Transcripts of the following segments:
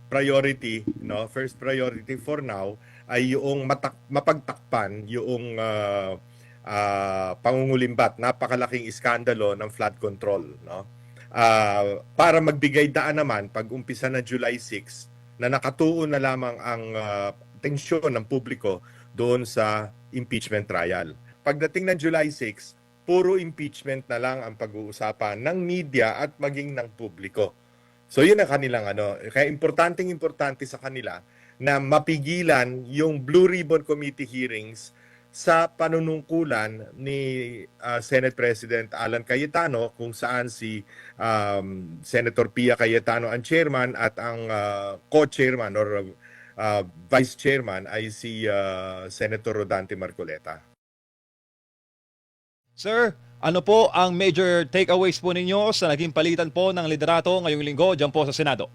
priority, no, first priority for now ay yung mapagtakpan yung pangungulimbat, napakalaking iskandalo ng flood control, no? Para magbigay daan naman pag umpisa ng July 6 na nakatuon na lamang ang tensyon ng publiko doon sa impeachment trial. Pagdating ng July 6, puro impeachment na lang ang pag-uusapan ng media at maging ng publiko. So yun ang kanilang ano, kaya importante sa kanila na mapigilan yung Blue Ribbon Committee hearings sa panunungkulan ni Senate President Alan Cayetano kung saan si Senator Pia Cayetano ang chairman at ang co-chairman or vice chairman ay si Senator Rodante Marcoleta. Sir, ano po ang major takeaways po ninyo sa naging palitan po ng liderato ngayong linggo dyan po sa Senado?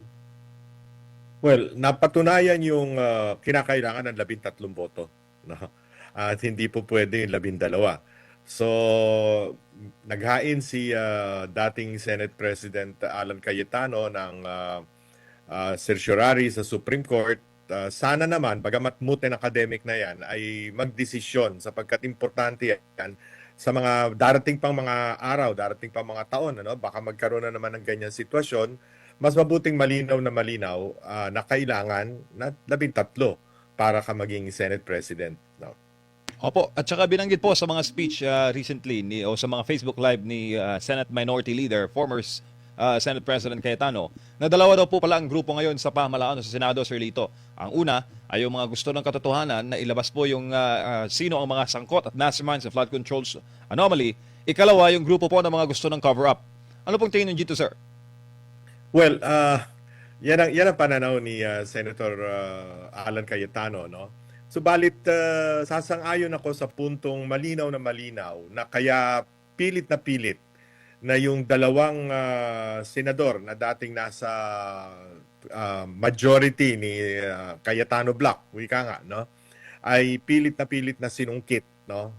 Well, napatunayan yung kinakailangan ng 13 boto. No? At hindi po pwede yung 12. So, naghain si dating Senate President Alan Cayetano ng certiorari sa Supreme Court. Sana naman, bagamat moot and academic na yan, ay magdesisyon sapagkat importante yan sa mga darating pang mga araw, darating pang mga taon. Ano? Baka magkaroon na naman ng ganyan sitwasyon. Mas mabuting malinaw na kailangan na 13 para ka maging Senate President. No? Opo, at saka binanggit po sa mga speech recently o sa mga Facebook Live ni Senate Minority Leader, former Senate President Cayetano, na dalawa daw po pala ang grupo ngayon sa pamahalaan sa Senado, Sir Lito. Ang una ay yung mga gusto ng katotohanan na ilabas po yung sino ang mga sangkot at mastermind sa flood controls anomaly. Ikalawa, yung grupo po ng mga gusto ng cover-up. Ano pong tingin niyo dito, sir? Well, yan ang pananaw ni Senator Alan Cayetano, no? Subalit sasang-ayon ako sa puntong malinaw na kaya pilit na yung dalawang senador na dating nasa majority ni Cayetano Block, wika nga, no? Ay pilit na sinungkit, no?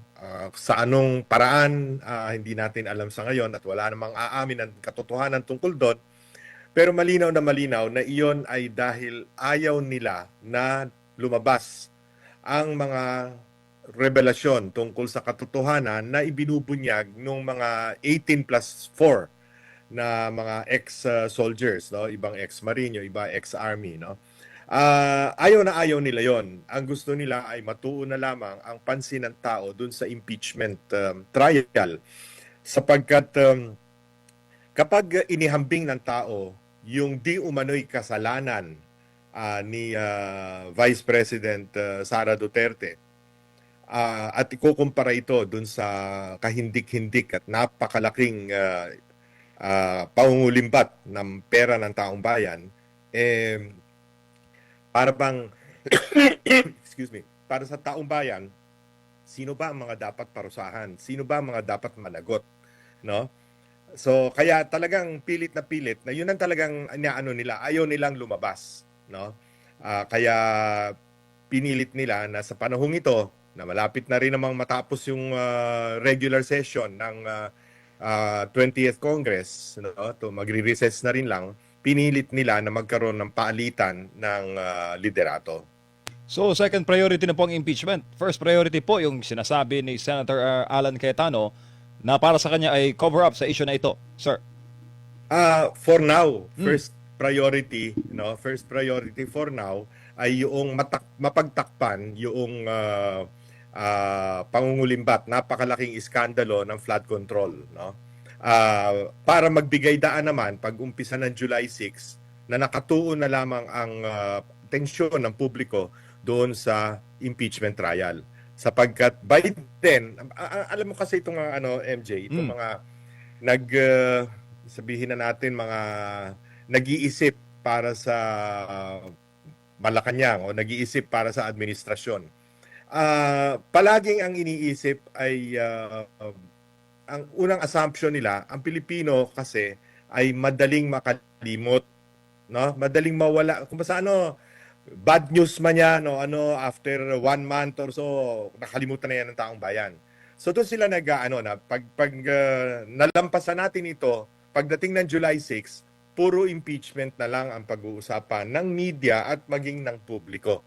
Sa anong paraan hindi natin alam sa ngayon at wala namang aamin ng katotohanan tungkol doon. Pero malinaw na iyon ay dahil ayaw nila na lumabas ang mga revelasyon tungkol sa katotohanan na ibinubunyag ng mga 18 plus 4 na mga ex-soldiers, no? Ibang ex-marine, iba ex-army. No? Ayaw nila yon. Ang gusto nila ay matuon na lamang ang pansin ng tao dun sa impeachment trial. Sapagkat kapag inihambing ng tao yung di umano'y kasalanan ni Vice President Sara Duterte at ikukumpara ito dun sa kahindik-hindik at napakalaking pangungulimbat ng pera ng taong bayan, para bang excuse me, para sa taong bayan, sino ba ang mga dapat parusahan? Sino ba ang mga dapat managot? No? So kaya talagang pilit na yun ang talagang inaano nila, ayaw nilang lumabas, no? Kaya pinilit nila na sa panahong ito na malapit na rin namang matapos yung regular session ng 20th Congress, no? To magre-recess na rin lang, pinilit nila na magkaroon ng paalitan ng liderato. So, second priority na po ang impeachment. First priority po yung sinasabi ni Senator Alan Cayetano na para sa kanya ay cover-up sa issue na ito, sir. For now, first priority for now ay yung mapagtakpan yung pangungulimbat, napakalaking iskandalo ng flood control, no? Para magbigay daan naman pag umpisa ng July 6 na nakatuon na lamang ang tensyon ng publiko doon sa impeachment trial. Sapagkat by then, alam mo kasi itong MJ, itong mga sabihin na natin mga nag-iisip para sa Malacanang o nag-iisip para sa administrasyon. Palaging ang iniisip ay ang unang assumption nila, ang Pilipino kasi ay madaling makalimot, no? Madaling mawala. Kung sa bad news man yan, no? After 1 month or so, nakalimutan na yan ng taong bayan. So doon sila nag-ano na pag nalampasan natin ito, pagdating ng July 6, puro impeachment na lang ang pag-uusapan ng media at maging ng publiko.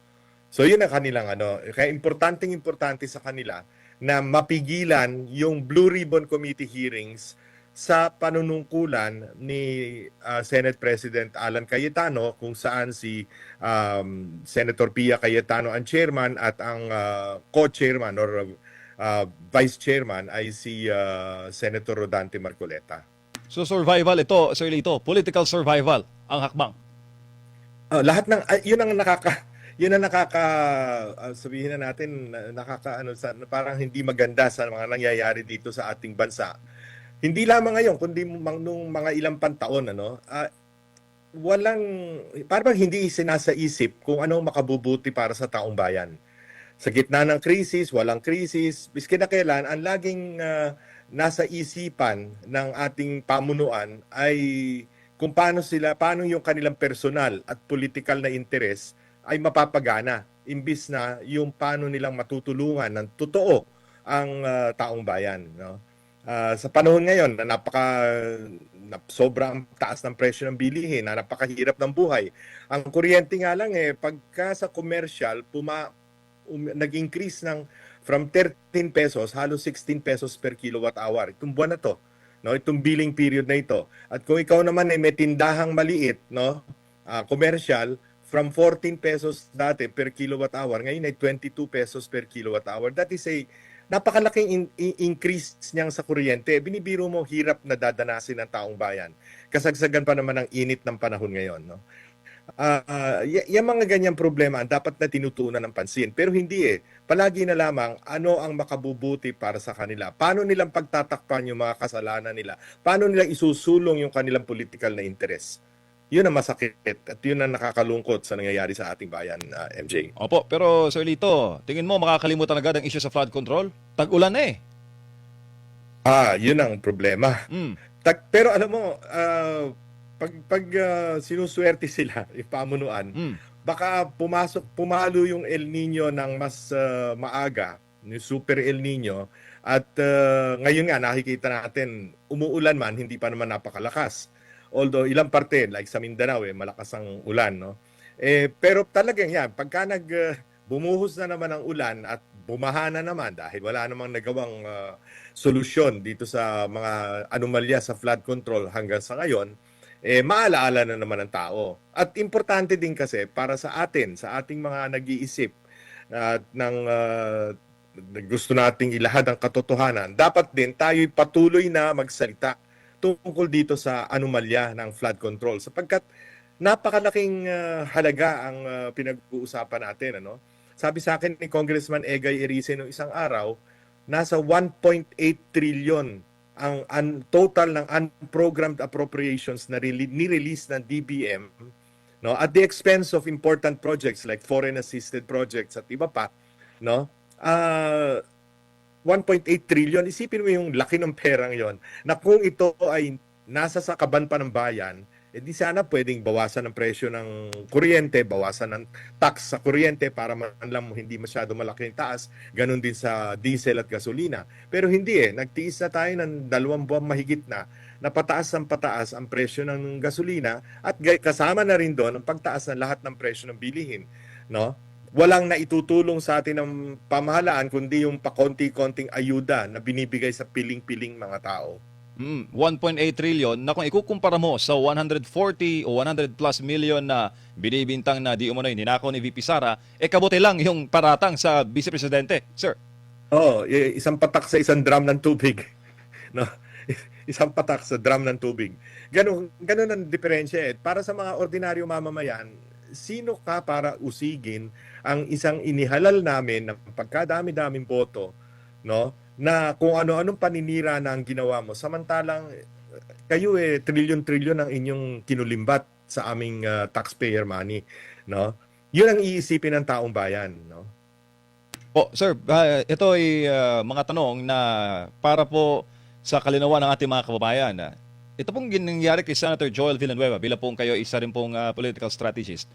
So yun ang kanilang kaya importante sa kanila na mapigilan yung Blue Ribbon Committee hearings sa panunungkulan ni Senate President Alan Cayetano, kung saan si Senator Pia Cayetano ang chairman at ang co-chairman or vice chairman ay si Senator Rodante Marcoleta. So survival ito, Sir Lito, political survival ang hakbang. Lahat ng yun ang sabihin na natin parang hindi maganda sa mga nangyayari dito sa ating bansa. Hindi lamang ngayon kundi nung mga ilang pantaon parang hindi sinasa isip kung anong makabubuti para sa taong bayan. Sa gitna ng krisis, walang krisis, biski na kailan ang laging nasa isipan ng ating pamunuan ay kung paano yung kanilang personal at political na interes ay mapapagana, imbis na yung paano nilang matutulungan ng totoo ang taong bayan. No? Sa panahon ngayon na sobrang taas ng presyo ng bilihin, na napakahirap ng buhay. Ang kuryente nga lang pagka sa commercial, nag-increase from 13 pesos, halos 16 pesos per kilowatt hour. Itong buwan na to, no? Itong billing period na ito. At kung ikaw naman ay may tindahang maliit, no? Commercial, from 14 pesos dati per kilowatt hour, ngayon ay 22 pesos per kilowatt hour. That is a napakalaking increase niyang sa kuryente. Binibiro mo, hirap na dadanasin ng taong bayan. Kasagsagan pa naman ang init ng panahon ngayon, no? Yung mga ganyang problema dapat na tinutuunan ng pansin. Pero hindi palagi na lamang ano ang makabubuti para sa kanila. Paano nilang pagtatakpan yung mga kasalanan nila? Paano nilang isusulong yung kanilang political na interes? Yun ang masakit at yun ang nakakalungkot sa nangyayari sa ating bayan, MJ. Opo, pero Sir Lito, tingin mo makakalimutan agad ang issue sa flood control? Tag-ulan na Yun ang problema. Mm. Pero alam mo, pag sinuswerte sila, yung pamunuan, baka pumalo yung El Nino ng mas maaga, yung Super El Nino, at ngayon nga nakikita natin, umuulan man, hindi pa naman napakalakas. Although ilang parte, like sa Mindanao, malakas ang ulan, no? Pero talagang yan, pagka bumuhos na naman ang ulan at bumaha na naman dahil wala namang nagawang solusyon dito sa mga anomalya sa flood control hanggang sa ngayon, maalaala na naman ang tao. At importante din kasi para sa atin, sa ating mga nag-iisip gusto nating ilahad ang katotohanan, dapat din tayo'y patuloy na magsalita tungkol dito sa anomalya ng flood control sapagkat napakalaking halaga ang pinag-uusapan natin. Sabi sa akin ni Congressman Egay Erice noong isang araw, nasa 1.8 trillion ang total ng unprogrammed appropriations na ni-release ng DBM, no, at the expense of important projects like foreign assisted projects at iba pa, no. 1.8 trillion, isipin mo yung laki ng perang yon na kung ito ay nasa sakaban pa ng bayan, di sana pwedeng bawasan ng presyo ng kuryente, bawasan ng tax sa kuryente para man lang hindi masyado malaki yung taas, ganun din sa diesel at gasolina. Pero hindi nagtiis na tayo ng 2 buwan mahigit na pataas ang presyo ng gasolina at kasama na rin doon ang pagtaas ng lahat ng presyo ng bilihin, no? Walang naitutulong sa atin ng pamahalaan kundi yung pakonti-konting ayuda na binibigay sa piling-piling mga tao. 1.8 trillion na kung ikukumpara mo sa 140 o 100 plus million na binibintang na di umano'y ninakaw ni VP Sara, kabuti lang yung paratang sa Vice Presidente, sir. Isang patak sa isang drum ng tubig. No? Isang patak sa drum ng tubig. Ganun ang diferensya. Para sa mga ordinaryo mamamayan, sino ka para usigin ang isang inihalal namin ng pagkadami-daming boto, no, na kung ano-anong paninira na ang ginawa mo, samantalang kayo trilyon-trilyon ang inyong kinulimbat sa aming taxpayer money, no? Yun ang iisipin ng taong bayan, no? Sir, ito ay mga tanong na para po sa kalinawan ng ating mga kababayan. Ito pong nangyari kay Senator Joel Villanueva, bilang pong kayo isa rin pong political strategist.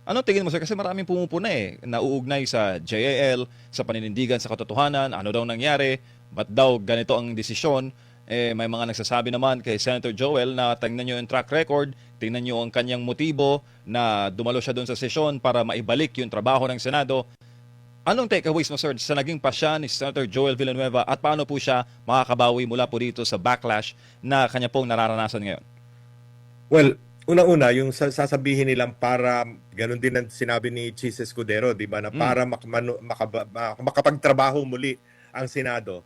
Ano tingin mo, sir? Kasi maraming pumupuna nauugnay sa JAL, sa paninindigan sa katotohanan, ano daw nangyari, ba't daw ganito ang desisyon. may mga nagsasabi naman kay Senator Joel na tingnan nyo yung track record, tingnan nyo ang kanyang motibo na dumalo siya doon sa sesyon para maibalik yung trabaho ng Senado. Anong takeaways mo, sir, sa naging pasya ni Senator Joel Villanueva at paano po siya makakabawi mula po dito sa backlash na kanya pong nararanasan ngayon? Well, una-una, yung sasabihin nilang para, ganun din ang sinabi ni Chis Escudero, di ba, na para makapagtrabaho muli ang Senado,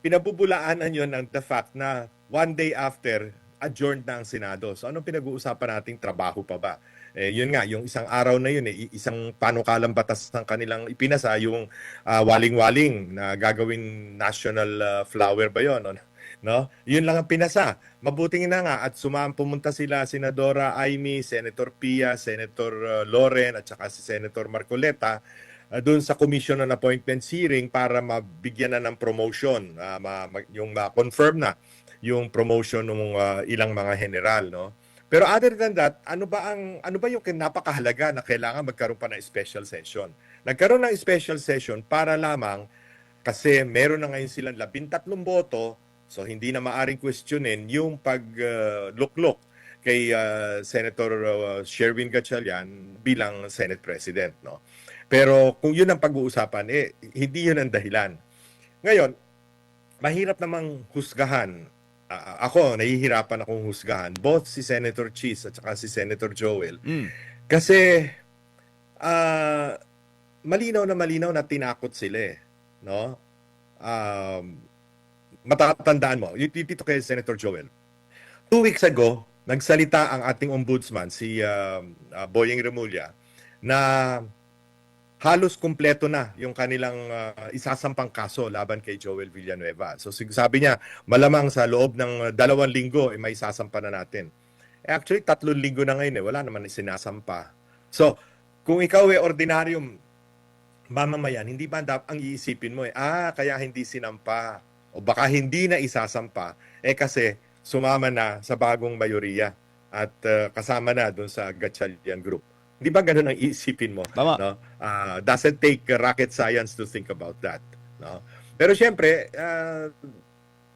pinabubulaanan yon ng the fact na one day after, adjourned na ang Senado. So anong pinag-uusapan nating trabaho pa ba? Yun nga, yung isang araw na yun, isang panukalang batas ng kanilang ipinasa, yung waling-waling na gagawin national flower ba yun? No? Yun lang ang pinasa. Mabuting na nga at pumunta sila Senadora Amy, Senator Pia, Senator Loren at saka si Senator Marcoleta doon sa Commission on Appointments hearing para mabigyan na ng promotion, yung ma-confirm na yung promotion ng ilang mga general, no? Pero other than that, ano ba yung napakahalaga na kailangan magkaroon pa ng special session? Nagkaroon ng special session para lamang kasi meron na ngayon silang 13 boto. So hindi na maaring questionin yung pagluklok kay Senator Sherwin Gatchalian bilang Senate President, no. Pero kung yun ang pag-uusapan, hindi yun ang dahilan. Ngayon, mahirap namang husgahan. Ako, nahihirapan akong husgahan both si Senator Chis at saka si Senator Joel. Kasi malinaw na tinakot sila, no? Matatandaan mo, dito kay Senator Joel. 2 weeks ago, nagsalita ang ating ombudsman, si Boyeng Remulla, na halos kumpleto na yung kanilang isasampang kaso laban kay Joel Villanueva. So sabi niya, malamang sa loob ng 2 linggo, may isasampa na natin. Actually, 3 linggo na ngayon, wala naman sinasampa. So, kung ikaw ordinaryong mamamayan, hindi ba ang iisipin mo, kaya hindi sinampa o baka hindi na isasampa, kasi sumama na sa bagong mayoriya at kasama na doon sa Gatchalian Group. Di ba ganun ang iisipin mo? Tama. No? Doesn't take rocket science to think about that. No? Pero syempre,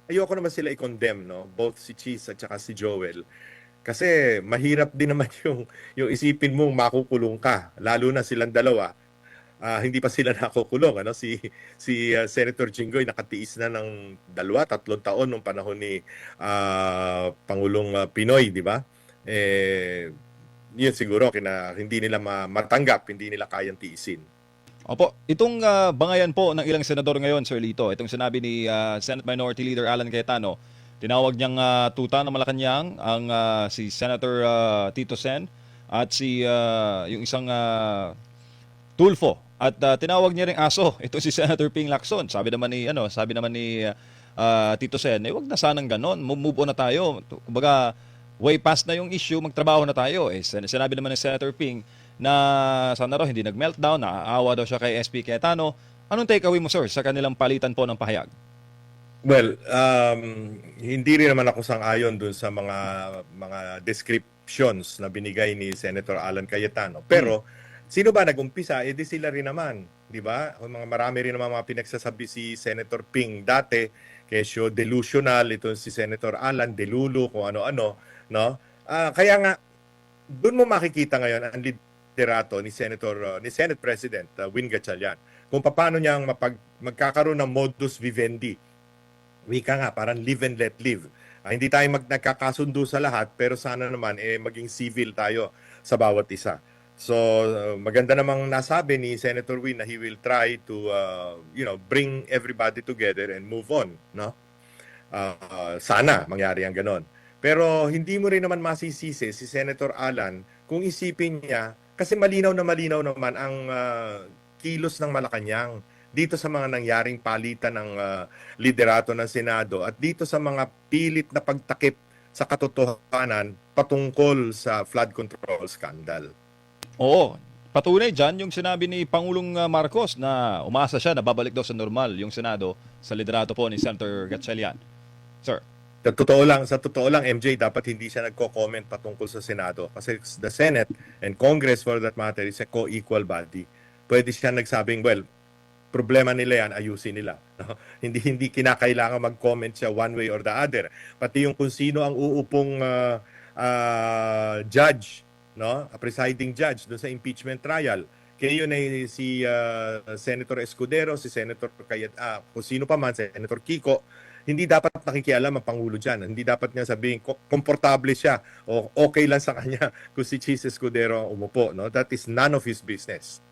ayoko naman sila i-condemn, no? Both si Chis at saka si Joel. Kasi mahirap din naman yung isipin mong makukulong ka. Lalo na silang dalawa. Hindi pa sila nakukulong, ano, si Senator Jinggoy nakatiis na ng 2-3 taon nung panahon ni Pangulong Pinoy, di ba? Yun siguro hindi nila matanggap, hindi nila kayang tiisin. Opo, itong bangayan po ng ilang senador ngayon, Sir Lito, itong sinabi ni Senate Minority Leader Alan Cayetano, tinawag niyang tuta ng Malacanang ang si Senator Tito Sen at si yung isang Tulfo. At tinawag niya ring aso, ito si Senator Ping Lacson. Sabi naman ni Tito Sen, wag na sanang ganon, move on na tayo. Kumbaga, way past na yung issue, magtrabaho na tayo. Sinabi naman ni Senator Ping na sana raw hindi nag-meltdown, naaawa daw siya kay SP Cayetano. Anong takeaway mo, sir, sa kanilang palitan po ng pahayag? Well, hindi rin naman ako sang-ayon dun sa mga descriptions na binigay ni Senator Alan Cayetano. Pero sino ba nag-umpisa? Di sila rin naman, di ba? Marami rin naman mga pinagsasabi si Senator Ping dati, kesyo delusional, ito si Senator Alan, delulu, kung ano-ano, no? Kaya nga, doon mo makikita ngayon ang liderato ni Senate President Win Gatchalian. Kung paano niyang magkakaroon ng modus vivendi. Wika nga, parang live and let live. Hindi tayo nagkakasundo sa lahat, pero sana naman maging civil tayo sa bawat isa. So, maganda namang nasabi ni Senator Win na he will try to, bring everybody together and move on, no? Sana mangyari ang ganon. Pero hindi mo rin naman masisisi si Senator Alan kung isipin niya, kasi malinaw naman ang kilos ng Malacanang dito sa mga nangyaring palitan ng liderato ng Senado at dito sa mga pilit na pagtakip sa katotohanan patungkol sa flood control scandal. Oo, patunay dyan yung sinabi ni Pangulong Marcos na umasa siya na babalik daw sa normal yung Senado sa liderato po ni Senator Gatchalian. Sir. Sa totoo lang, MJ, dapat hindi siya nagko-comment patungkol sa Senado kasi the Senate and Congress for that matter is a co-equal body. Pwede siya nagsabing, well, problema nila yan, ayusin nila. No? Hindi kinakailangan mag-comment siya one way or the other. Pati yung kung sino ang uupong judge, no? A presiding judge doon sa impeachment trial. Kaya yun ay si Senator Escudero, si Senator kung sino pa man, Senator Kiko, hindi dapat nakikialam ang Pangulo dyan. Hindi dapat niya sabihin, komportable siya o okay lang sa kanya kung si Chis Escudero ang umupo. No? That is none of his business.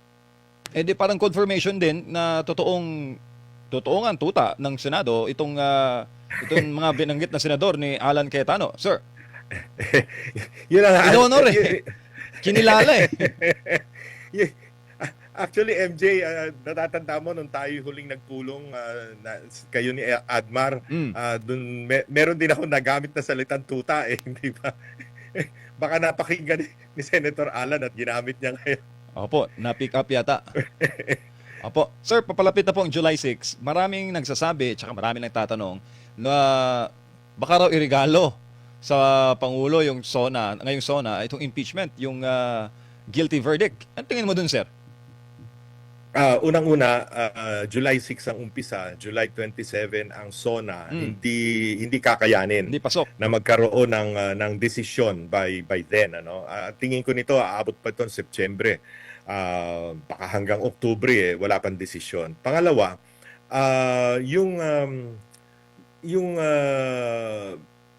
Eh di parang confirmation din na totoo nga ang tuta ng Senado itong mga binanggit na senador ni Alan Cayetano. Sir, Yun ang inonor eh. Kinilala eh. Y- Actually, MJ, natatanda mo nung tayo huling nagpulong kayo ni Admar, Mm. meron din ako nagamit na salitang tuta eh, hindi ba? Baka napakinggan ni Senator Alan at ginamit niya ngayon. Opo, na-pick up yata. Opo. Sir, papalapit na po ang July 6. Maraming nagsasabi, tsaka maraming nagtatanong na baka raw irigalo sa Pangulo yung ngayong SONA, itong impeachment, yung guilty verdict. Ano tingin mo dun, sir? Unang-una, July 6 ang umpisa, July 27 ang SONA, hindi kakayanin Hindi pasok. na magkaroon ng desisyon by then, ano. Tingin ko nito aabot pa ito Setyembre. Baka hanggang Oktubre wala pang desisyon. Pangalawa, yung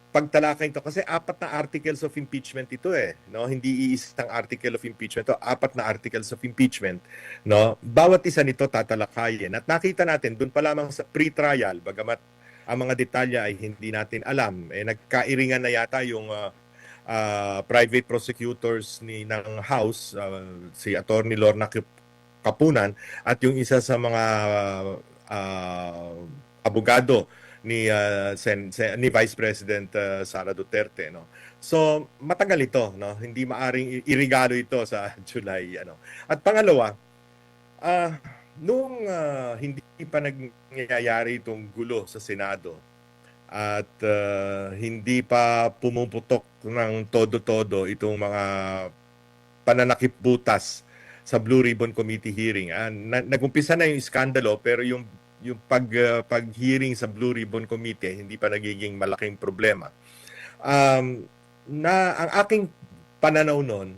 pagtalakay ito kasi 4 na articles of impeachment ito no, hindi iisang article of impeachment, ito 4 na articles of impeachment, no. Bawat isa nito tatalakayin at nakita natin doon pa lamang sa pre-trial, bagamat ang mga detalye ay hindi natin alam, nagkairingan na yata yung private prosecutors ng House, si Attorney Lorna Kapunan at yung isa sa mga abogado ni Vice President Sara Duterte, no. So matagal ito, no, hindi maaring irigalo ito sa July, ano. At pangalawa, nung hindi pa nangyayari itong gulo sa Senado at hindi pa pumuputok ng todo-todo itong mga pananakip butas sa Blue Ribbon Committee hearing. Nagumpisa na yung iskandalo pero yung pag-hearing sa Blue Ribbon Committee hindi pa nagiging malaking problema. Ang aking pananaw noon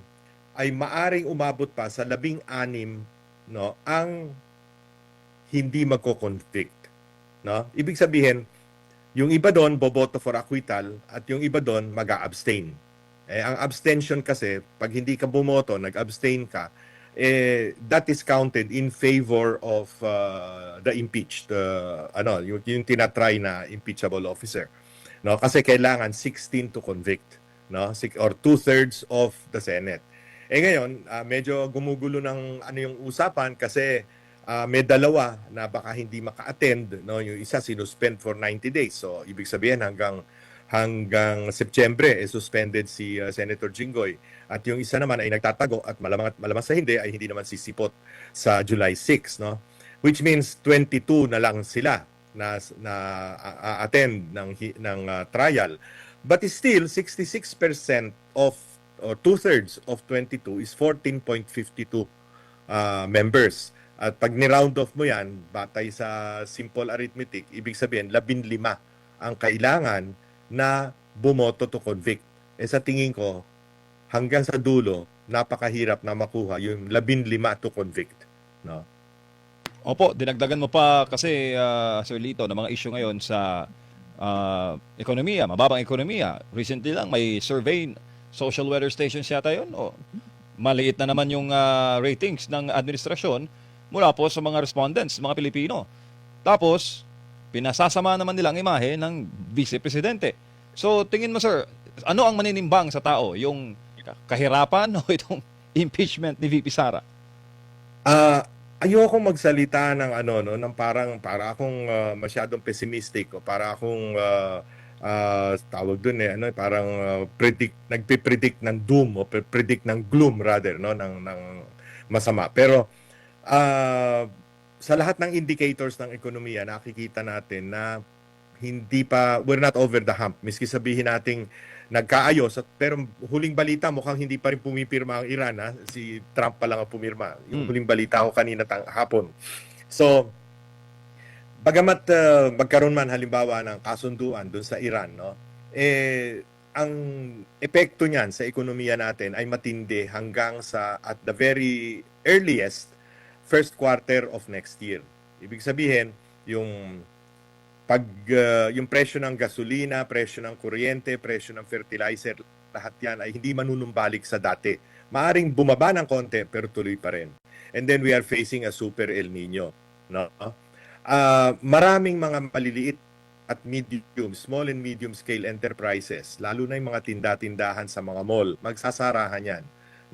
ay maaring umabot pa sa 16, no, ang hindi magko-convict, no? Ibig sabihin, yung iba doon boboto for acquittal at yung iba doon mag-a-abstain. Ang abstention kasi pag hindi ka bumoto, nag-abstain ka, that is counted in favor of the impeached, yung tinatry na impeachable officer, no, kasi kailangan 16 to convict, no, or 2/3 of the Senate. Ngayon medyo gumugulo ng yung usapan kasi may dalawa na baka hindi maka-attend, no, yung isa sinuspend for 90 days, so ibig sabihin hanggang Setyembre suspended si Senator Jinggoy at yung isa naman ay nagtatago at malamang sa hindi ay hindi naman sisipot sa July 6, no, which means 22 na lang sila na attend ng trial, but still 66% of or 2/3 of 22 is 14.52 members. At pag ni-round off mo yan batay sa simple arithmetic, ibig sabihin 15 ang kailangan na bumoto to convict. Sa tingin ko, hanggang sa dulo, napakahirap na makuha yung 15 to convict, no? Opo, dinagdagan mo pa kasi Sir Lito ng mga issue ngayon sa ekonomiya, mababang ekonomiya. Recently lang may survey, social weather stations yata yun. Maliit na naman yung ratings ng administrasyon mula po sa mga respondents, mga Pilipino. Tapos, pinasasama naman nilang imahe ng Vice Presidente. So, tingin mo sir, ano ang maninimbang sa tao? Yung kahirapan o itong impeachment ni VP Sara? Ayoko magsalita ng ng para akong masyadong pessimistic o para akong tawag doon parang nagpe-predict ng doom o predict ng gloom rather, no, ng masama. Pero sa lahat ng indicators ng ekonomiya, nakikita natin na we're not over the hump. Miski sabihin nating nagkaayos, pero huling balita mukhang hindi pa rin pumipirma ang Iran. Si Trump pa lang ang pumirma. Yung huling balita ko kanina hapon. So, Bagamat magkaroon man halimbawa ng kasunduan doon sa Iran, no? Ang epekto niyan sa ekonomiya natin ay matindi hanggang sa at the very earliest first quarter of next year. Ibig sabihin, yung yung presyo ng gasolina, presyo ng kuryente, presyo ng fertilizer, lahat yan ay hindi manunumbalik sa dati. Maaring bumaba ng konti pero tuloy pa rin. And then we are facing a super El Nino, no? Maraming mga maliliit at medium, small and medium scale enterprises, lalo na yung mga tinda-tindahan sa mga mall, magsasarahan yan,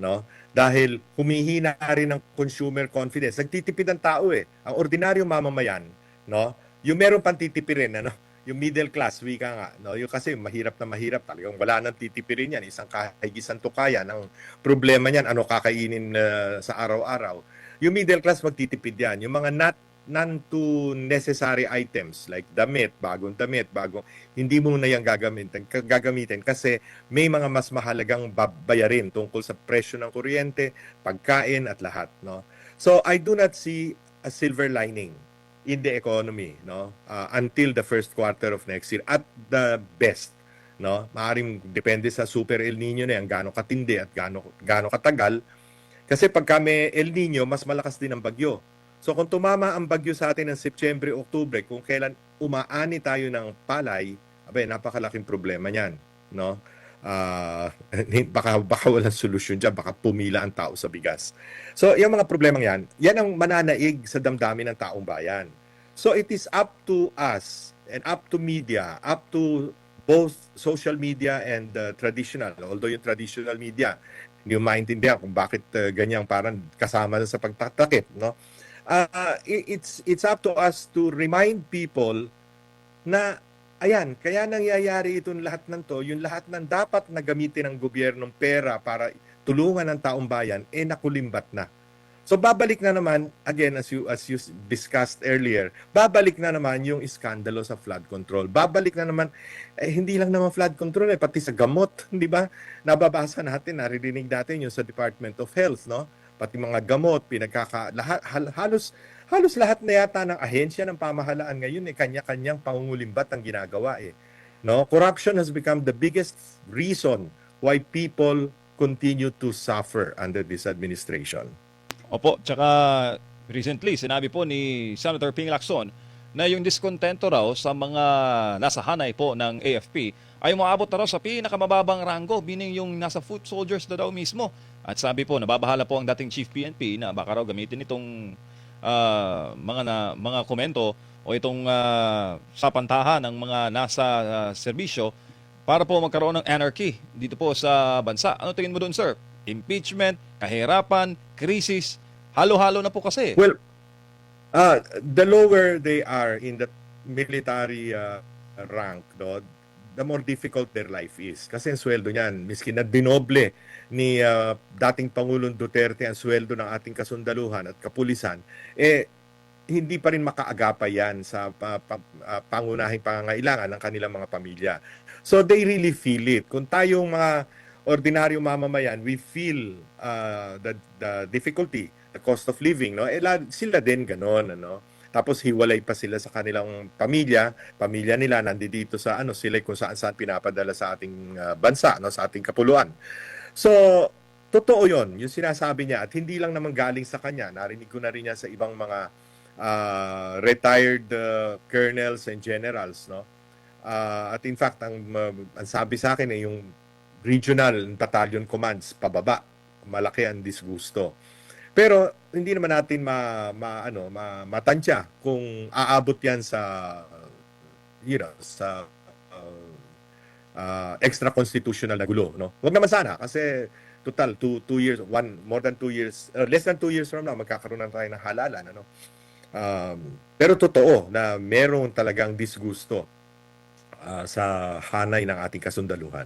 no? Dahil humihina rin ang consumer confidence. Nagtitipid ang tao eh. Ang ordinaryong mamamayan, no? Yung meron pang titipirin, ano? Yung middle class, wika nga, no? Yung kasi mahirap na mahirap, talagang wala nang titipirin yan. Isang kahigisan to kaya. Ang problema niyan, ano kakainin sa araw-araw. Yung middle class magtitipid yan. Yung mga none to necessary items like damit, bagong hindi mo na yan gagamitin kasi may mga mas mahalagang bayarin tungkol sa presyo ng kuryente, pagkain at lahat, no? So I do not see a silver lining in the economy, no? Until the first quarter of next year at the best, no? Maaring depende sa super El Nino na yan, gaano katindi at gaano katagal. Kasi pagka may El Nino, mas malakas din ang bagyo. So kung tumama ang bagyo sa atin ng September, October, kung kailan umaani tayo ng palay, abay, napakalaking problema niyan, no? Baka walang solusyon dyan, baka pumila ang tao sa bigas. So yung mga problemang yan ang mananaig sa damdamin ng taong bayan. So it is up to us and up to media, up to both social media and traditional, although yung traditional media, hindi mo maintindihan kung bakit ganyang parang kasama sa pagtatakip, no? It's up to us to remind people na ayan, kaya nangyayari itong lahat ng to, yung lahat ng dapat na gamitin ng gobyernong pera para tulungan ng taong bayan, nakulimbat na. So babalik na naman, again, as you discussed earlier, babalik na naman yung iskandalo sa flood control. Babalik na naman, hindi lang naman flood control, pati sa gamot, di ba? Nababasa natin, naririnig natin yung sa Department of Health, no? Pati mga gamot, halos lahat na yata ng ahensya ng pamahalaan ngayon kanya-kanyang pangungulimbat ang ginagawa eh. No? Corruption has become the biggest reason why people continue to suffer under this administration. Opo, tsaka recently sinabi po ni Senator Ping Lacson na yung diskontento raw sa mga nasa hanay po ng AFP ay umaabot na raw sa pinakamababang ranggo, meaning yung nasa foot soldiers na daw mismo. At sabi po, nababahala po ang dating Chief PNP na baka raw gamitin itong mga komento o itong sapantahan ng mga nasa serbisyo para po magkaroon ng anarchy dito po sa bansa. Ano tingin mo doon, sir? Impeachment, kahirapan, krisis, halo-halo na po kasi. Well, the lower they are in the military rank, no, the more difficult their life is. Kasi ang sweldo niyan, miskin na dinoble ni dating Pangulong Duterte ang sweldo ng ating kasundaluhan at kapulisan, hindi pa rin makaagapay yan sa pangunahing pangangailangan ng kanilang mga pamilya. So they really feel it. Kung tayong mga ordinaryong mamamayan, we feel the difficulty, the cost of living, no? Sila din ganon, ano? Tapos hiwalay pa sila sa kanilang pamilya nila nandito sa sila kung saan pinapadala sa ating bansa, no, sa ating kapuluan. So, totoo 'yon, yung sinasabi niya at hindi lang naman galing sa kanya, narinig ko na rin yan sa ibang mga retired colonels and generals, no. At in fact, ang sabi sa akin yung regional battalion commands pababa, malaki ang disgusto. Pero hindi naman natin matansya kung aabot yan sa sa extra constitutional na gulo, no? Wag naman sana kasi total 2 years, more than 2 years, less than 2 years from now magkakaroon na tayo ng halalan, ano? Pero totoo na meron talagang disgusto sa hanay ng ating kasundaluhan.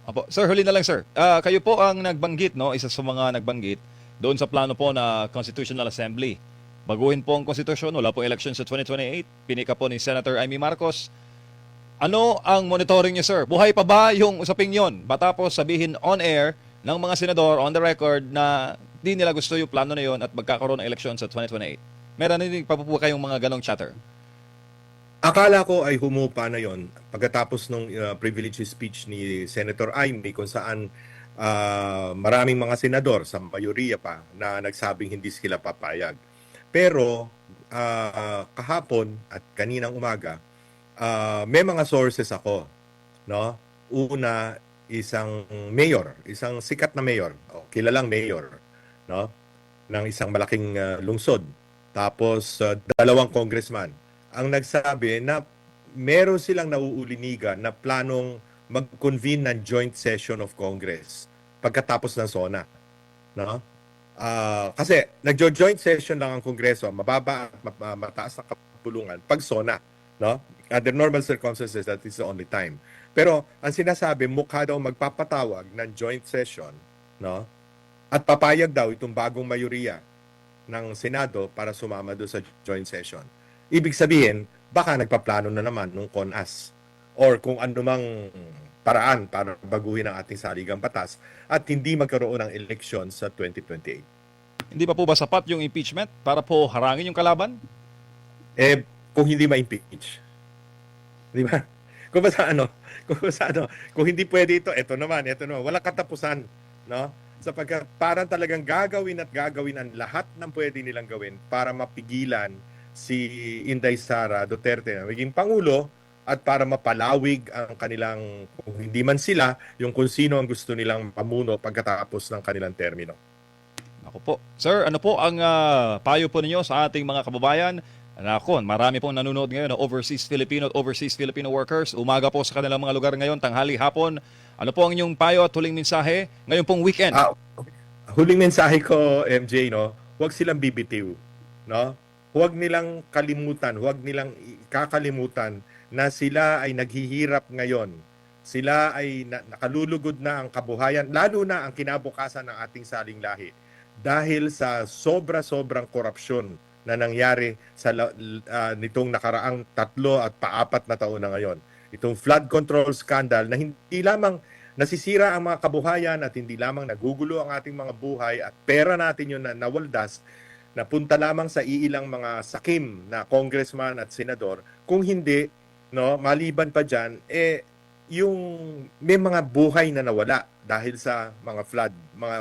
Opo. Sir, huli na lang, sir. Kayo po ang nagbanggit, no? Isa sa mga nagbanggit doon sa plano po na Constitutional Assembly. Baguhin po ang konstitusyon, wala po election sa 2028. Pinika po ni Senator Amy Marcos. Ano ang monitoring niyo, sir? Buhay pa ba yung usaping yon? Matapos sabihin on air ng mga senador on the record na di nila gusto yung plano na yon at magkakaroon ng eleksyon sa 2028. Meron din pa po kayong mga ganong chatter. Akala ko ay humupa na yon pagkatapos ng privilege speech ni Senator Amy kung saan maraming mga senador sa mayoriya pa na nagsabing hindi sila papayag. Pero kahapon at kaninang umaga, may mga sources ako, no? Una, isang mayor, isang sikat na mayor, kilalang mayor, no? Ng isang malaking lungsod. Tapos dalawang congressman ang nagsabi na meron silang nauulinigan na planong mag-convene ng joint session of Congress pagkatapos ng SONA, no? Kasi nagjo-joint session lang ang Kongreso, mababa at mataas na kapulungan pag SONA, no? Under normal circumstances, that is the only time. Pero ang sinasabi, mukha daw magpapatawag ng joint session, no? At papayag daw itong bagong mayoriya ng Senado para sumama doon sa joint session. Ibig sabihin, baka nagpaplano na naman nung CONAS or kung anumang paraan para baguhin ang ating saligang batas at hindi magkaroon ng eleksyon sa 2028. Hindi pa po ba sapat yung impeachment para po harangin yung kalaban? Kung hindi ma-impeach. Di ba? Kung hindi pwede ito naman, walang katapusan, no? Sapagkat parang talagang gagawin ang lahat ng pwede nilang gawin para mapigilan si Inday Sara Duterte na maging Pangulo at para mapalawig ang kanilang, kung hindi man sila, yung kung sino ang gusto nilang pamuno pagkatapos ng kanilang termino. Ako po. Sir, ano po ang payo po ninyo sa ating mga kababayan? Nakon, marami pong nanonood ngayon na overseas Filipino workers. Umaga po sa kanilang mga lugar ngayon, tanghali, hapon. Ano po ang inyong payo at huling mensahe ngayon pong weekend? Huling mensahe ko, MJ, no? Huwag silang bibitiw, no? Huwag nilang kalimutan, huwag nilang kakalimutan na sila ay naghihirap ngayon. Sila ay nakalulugod na ang kabuhayan, lalo na ang kinabukasan ng ating saling lahi. Dahil sa sobra-sobrang korupsyon na nangyari sa nitong nakaraang 3 at 4 na taon na ngayon. Itong flood control scandal na hindi lamang nasisira ang mga kabuhayan at hindi lamang nagugulo ang ating mga buhay at pera natin yun na nawaldas, napunta lamang sa iilang mga sakim na congressman at senador. Kung hindi, no, maliban pa dyan, yung may mga buhay na nawala dahil sa mga flood, mga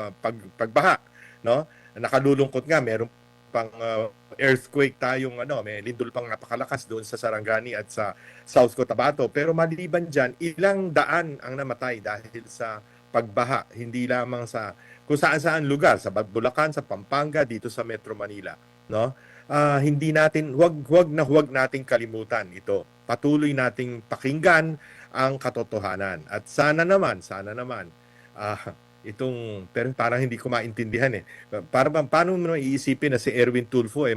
pagbaha, no? Nakalulungkot nga, meron pang earthquake tayong may lindol pang napakalakas doon sa Sarangani at sa South Cotabato. Pero maliban dyan, ilang daan ang namatay dahil sa pagbaha, hindi lamang sa kung saan-saan lugar, sa Bulacan, sa Pampanga, dito sa Metro Manila, no? Hindi natin huwag nating kalimutan ito. Patuloy nating pakinggan ang katotohanan. At sana naman pero parang hindi ko maintindihan paano mo iisipin na si Erwin Tulfo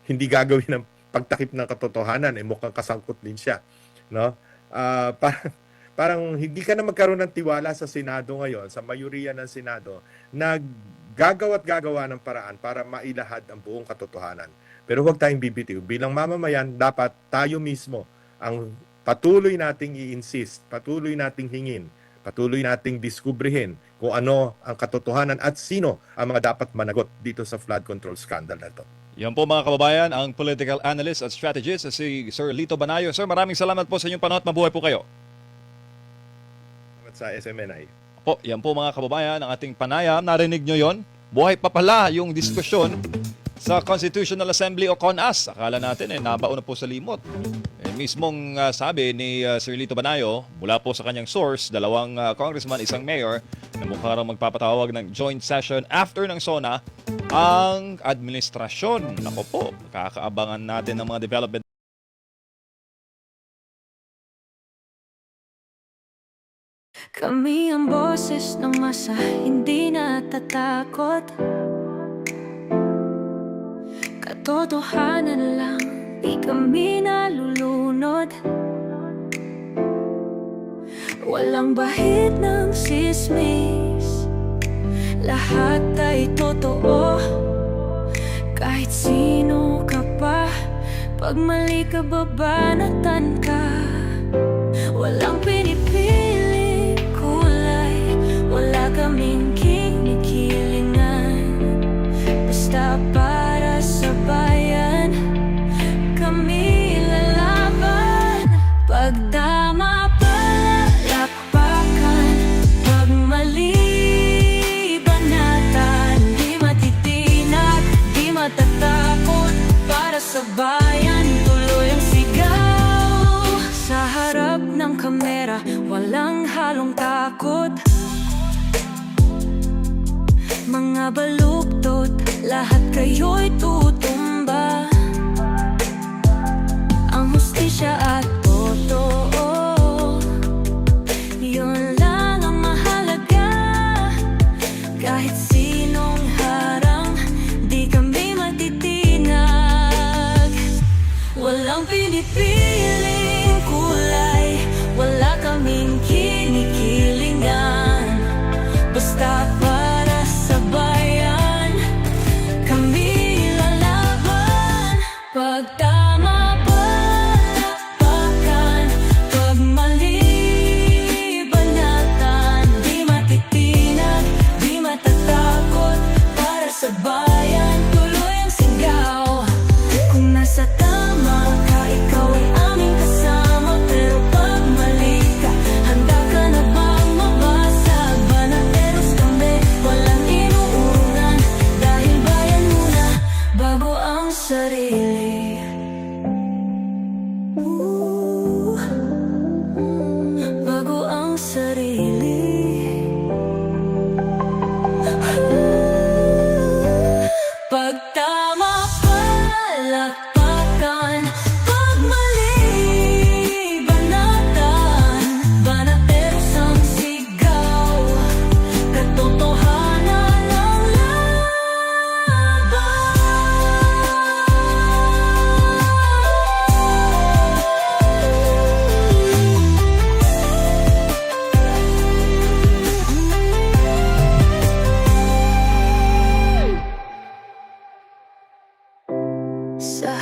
hindi gagawin ng pagtakip ng katotohanan, mukhang kasangkot din siya, no? Parang hindi ka na magkaroon ng tiwala sa Senado ngayon, sa mayoriya ng Senado, na gagawa ng paraan para mailahad ang buong katotohanan. Pero huwag tayong bibitiw. Bilang mamamayan, dapat tayo mismo ang patuloy nating i-insist, patuloy nating hingin, patuloy nating diskubrihin kung ano ang katotohanan at sino ang mga dapat managot dito sa flood control scandal na ito. Yan po mga kababayan, ang political analyst at strategist si Sir Lito Banayo. Sir, maraming salamat po sa inyong panahon at mabuhay po kayo. Sa SMNI. Po, yan po mga kababayan, ang ating panayam. Narinig nyo yon? Buhay pa pala yung diskusyon sa Constitutional Assembly o CONAS. Akala natin nabaon na po sa limot. Mismong sabi ni Sir Lito Banayo, mula po sa kanyang source, 2 congressman, 1 mayor, na mukha raw magpapatawag ng joint session after ng SONA ang administrasyon. Nako po, kakaabangan natin ng mga development. Kami ang boses ng masa, hindi natatakot. Katotohanan lang, di kami nalulunod. Walang bahid ng sismis, lahat ay totoo. Kahit sino ka pa, pag mali ka babanatan ka. Walang pinipili kulay, wala kaming kinikilingan. sa bayan, tuloy ang sigaw. Sa harap ng kamera, walang halong takot. Mga baluktot, lahat kayo'y tutumba. Ang hustisya at totoo, yun lang ang mahalaga. Kahit sinong harang, di kami matitinag. Walang pinipiling kulay, wala kaming kinikilingan. Basta para sa bayan, kami lalaban. Pag tama, palakpakan. Pag mali, banatan. Di matitinag, di matatakot. Para sa bayan, tuloy ang sigaw. Kung nasa tama ka, ikaw ay aming kasama. Pero pag mali ka, handa ka na bang mabasag? Banateros kami, walang inuurungan. Dahil bayan muna, bago ang sarili. Bago ang sarili. Pag tama, palakpakan. Pag mali, banatan. Banateros ang sigaw. Katotohanan ang laban. Sa